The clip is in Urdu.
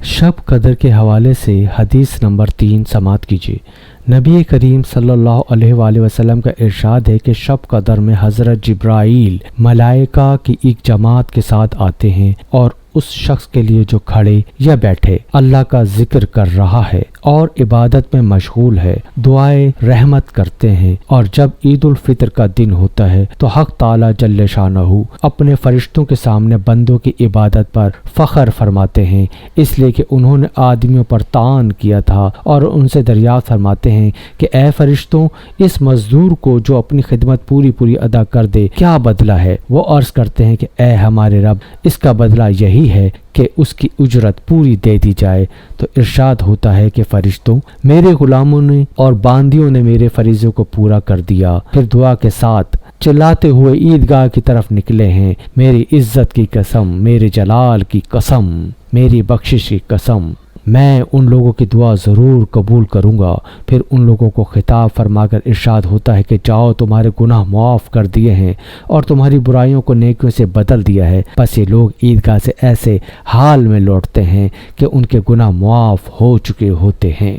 شب قدر کے حوالے سے حدیث نمبر 3 سماعت کیجیے۔ نبی کریم صلی اللہ علیہ وآلہ وسلم کا ارشاد ہے کہ شب قدر میں حضرت جبرائیل ملائکہ کی ایک جماعت کے ساتھ آتے ہیں اور اس شخص کے لیے جو کھڑے یا بیٹھے اللہ کا ذکر کر رہا ہے اور عبادت میں مشغول ہے دعائے رحمت کرتے ہیں، اور جب عید الفطر کا دن ہوتا ہے تو حق تعالی جل شانہ اپنے فرشتوں کے سامنے بندوں کی عبادت پر فخر فرماتے ہیں، اس لیے کہ انہوں نے آدمیوں پر طعن کیا تھا، اور ان سے دریافت فرماتے ہیں کہ اے فرشتوں، اس مزدور کو جو اپنی خدمت پوری ادا کر دے کیا بدلہ ہے؟ وہ عرض کرتے ہیں کہ اے ہمارے رب، اس کا بدلہ یہی ہے کہ اس کی اجرت پوری دے دی جائے۔ تو ارشاد ہوتا ہے کہ فرشتوں، میرے غلاموں نے اور باندیوں نے میرے فریضے کو پورا کر دیا، پھر دعا کے ساتھ چلاتے ہوئے عیدگاہ کی طرف نکلے ہیں۔ میری عزت کی قسم، میرے جلال کی قسم، میری بخشش کی قسم، میں ان لوگوں کی دعا ضرور قبول کروں گا۔ پھر ان لوگوں کو خطاب فرما کر ارشاد ہوتا ہے کہ جاؤ، تمہارے گناہ معاف کر دیے ہیں اور تمہاری برائیوں کو نیکیوں سے بدل دیا ہے۔ بس یہ لوگ عیدگاہ سے ایسے حال میں لوٹتے ہیں کہ ان کے گناہ معاف ہو چکے ہوتے ہیں۔